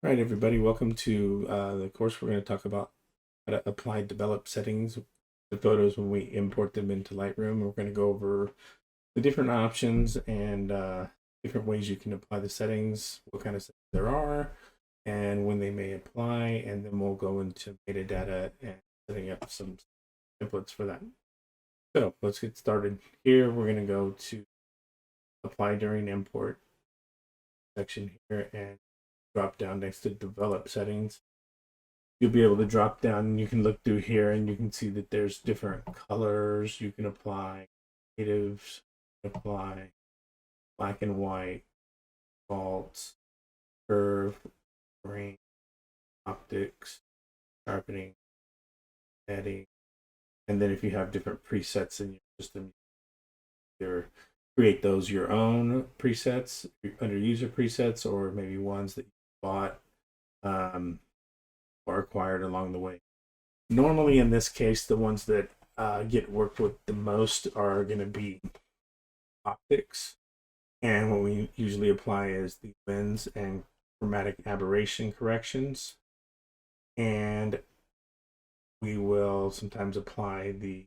All right, everybody, welcome to the course. We're going to talk about how to apply develop settings to photos when we import them into Lightroom. We're going to go over the different options and different ways you can apply the settings, what kind of settings there are, and when they may apply, and then we'll go into metadata and setting up some templates for that. So let's get started. Here, we're going to go to apply during import section here and drop down next to develop settings. You'll be able to drop down and you can look through here and you can see that there's different colors you can apply, natives, apply black and white, defaults, curve, grain, optics, sharpening, eddy, and then if you have different presets in your system, either create those your own presets under user presets or maybe ones that you bought or acquired along the way. Normally, in this case, the ones that get worked with the most are going to be optics. And what we usually apply is the lens and chromatic aberration corrections. And we will sometimes apply the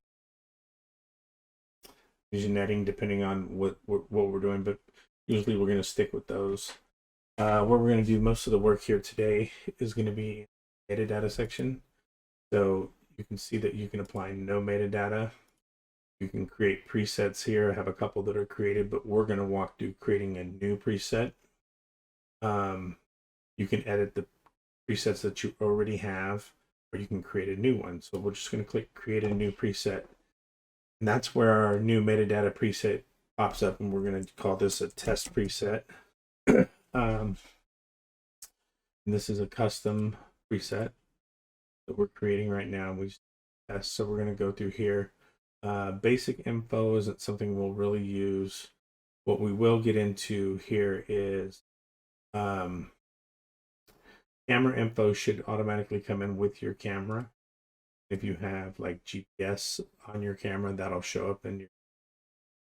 vignetting depending on what we're doing, but usually we're going to stick with those. Where we're going to do most of the work here today is going to be metadata section. So you can see that you can apply no metadata. You can create presets here. I have a couple that are created, but we're going to walk through creating a new preset. You can edit the presets that you already have, or you can create a new one. So we're just going to click create a new preset. And that's where our new metadata preset pops up, and we're going to call this a test preset. And this is a custom preset that we're creating right now. We test, so we're going to go through here. Basic info isn't something we'll really use. What we will get into here is camera info should automatically come in with your camera. If you have like GPS on your camera, that'll show up in your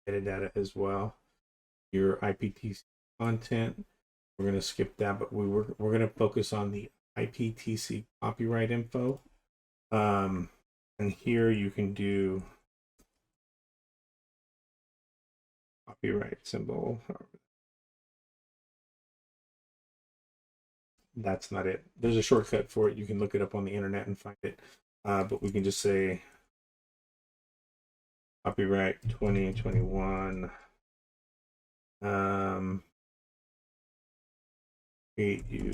metadata as well. Your IPTC content, we're going to skip that, but we're going to focus on the IPTC copyright info. And here you can do copyright symbol. That's not it. There's a shortcut for it. You can look it up on the internet and find it. But we can just say copyright 2021. Create you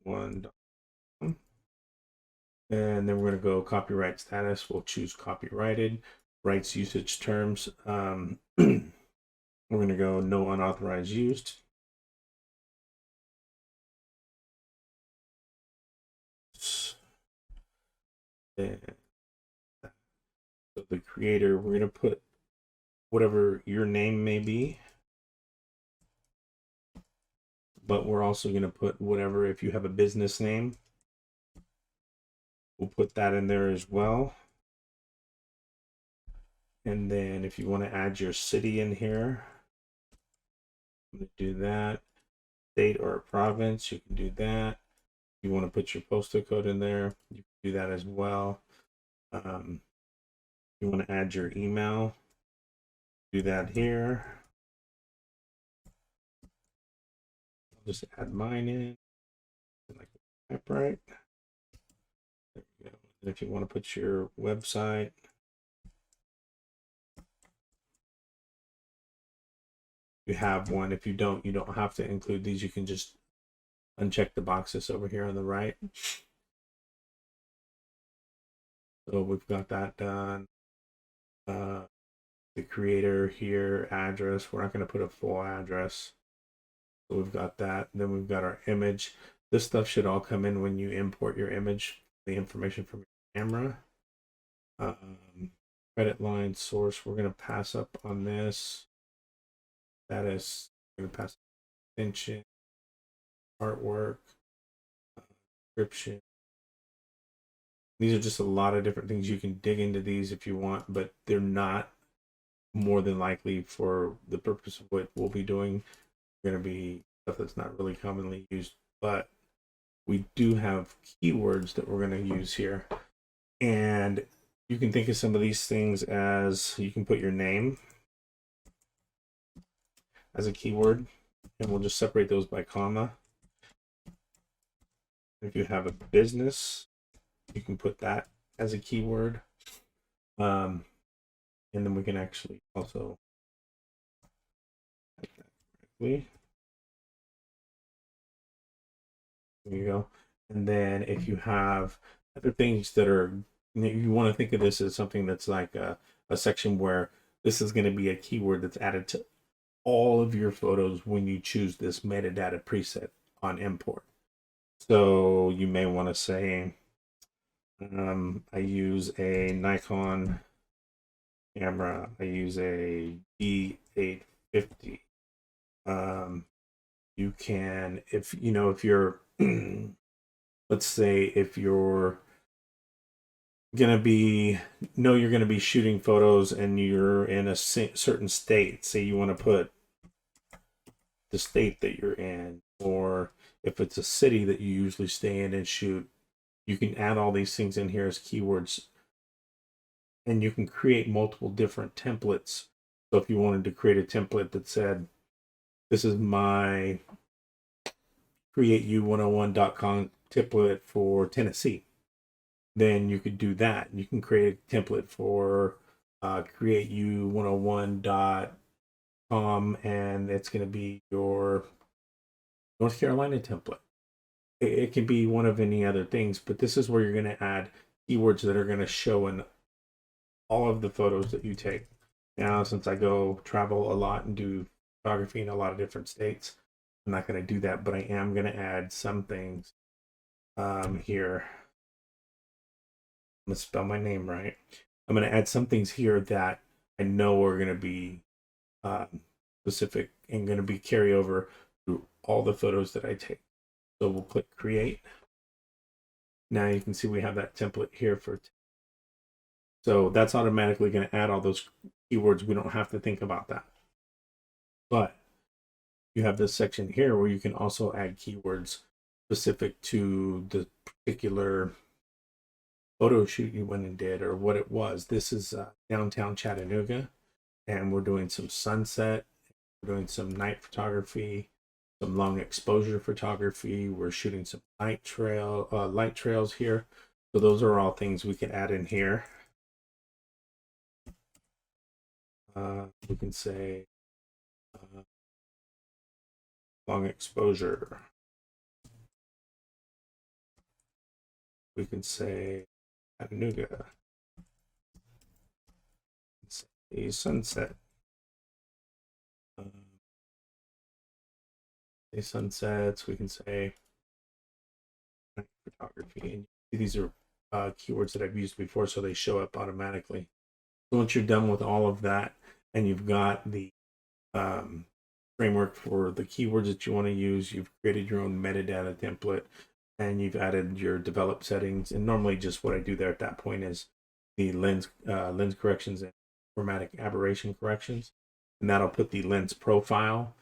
1. And then we're going to go copyright status. We'll choose copyrighted. Rights usage terms. We're going to go no unauthorized used. And so the creator, we're going to put whatever your name may be. But we're also going to put whatever, if you have a business name, we'll put that in there as well. And then if you want to add your city in here, I'm going to do that. State or a province, you can do that. If you want to put your postal code in there, you can do that as well. You want to add your email, do that here. I'll just add mine in, like right. There we go. And if you want to put your website, you have one. If you don't have to include these. You can just uncheck the boxes over here on the right. So we've got that done. The creator here, address, we're not going to put a full address. So we've got that. Then we've got our image. This stuff should all come in when you import your image, the information from your camera. Credit line source, we're going to pass up on this. Status, we're going to pass extension, artwork, description. These are just a lot of different things. You can dig into these if you want, but they're not more than likely for the purpose of what we'll be doing. We're going to be stuff that's not really commonly used, but we do have keywords that we're going to use here. And you can think of some of these things as, you can put your name as a keyword, and we'll just separate those by comma. If you have a business, you can put that as a keyword. And then we can actually also type that correctly. There you go. And then if you have other things that are, you want to think of this as something that's like a section where this is going to be a keyword that's added to all of your photos when you choose this metadata preset on import. So you may want to say, I use a Nikon camera. I use a D850. You can, if you know, if you're, let's say if you're gonna be, you're gonna be shooting photos and you're in a certain state. Say you want to put the state that you're in, or if it's a city that you usually stay in and shoot, you can add all these things in here as keywords, and you can create multiple different templates. So if you wanted to create a template that said, this is my createu101.com template for Tennessee, then you could do that. You can create a template for createu101.com, and it's going to be your North Carolina template. It can be one of any other things, but this is where you're going to add keywords that are going to show in all of the photos that you take. Now, since I go travel a lot and do photography in a lot of different states, I'm not going to do that, but I am going to add some things here. I'm going to spell my name right. I'm going to add some things here that I know are going to be specific and going to be carryover through all the photos that I take. So we'll click create. Now you can see we have that template here for. So that's automatically going to add all those keywords. We don't have to think about that. But you have this section here where you can also add keywords specific to the particular photo shoot you went and did, or what it was. This is downtown Chattanooga, and we're doing some sunset, we're doing some night photography, some long exposure photography. We're shooting some light trails here. So those are all things we can add in here. We can say long exposure. We can say Chattanooga. Say sunset. Say sunsets. We can say night photography. And these are keywords that I've used before, so they show up automatically. So once you're done with all of that, and you've got the framework for the keywords that you want to use, you've created your own metadata template, and you've added your develop settings. And normally just what I do there at that point is the lens corrections and chromatic aberration corrections. And that'll put the lens profile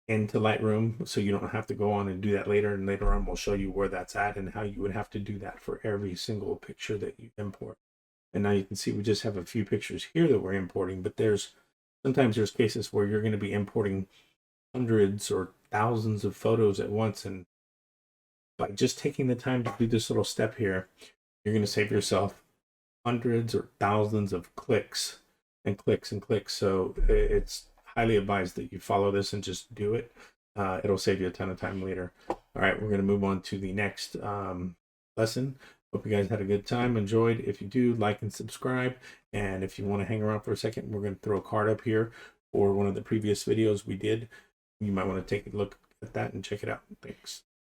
into Lightroom, so you don't have to go on and do that later. And later on, we'll show you where that's at and how you would have to do that for every single picture that you import. And now you can see we just have a few pictures here that we're importing, but sometimes there's cases where you're going to be importing hundreds or thousands of photos at once. And by just taking the time to do this little step here, you're going to save yourself hundreds or thousands of clicks and clicks and clicks. So it's highly advised that you follow this and just do it. It'll save you a ton of time later. All right, we're going to move on to the next lesson. Hope you guys had a good time, enjoyed. If you do, like and subscribe. And if you want to hang around for a second, we're going to throw a card up here for one of the previous videos we did. You might want to take a look at that and check it out. Thanks.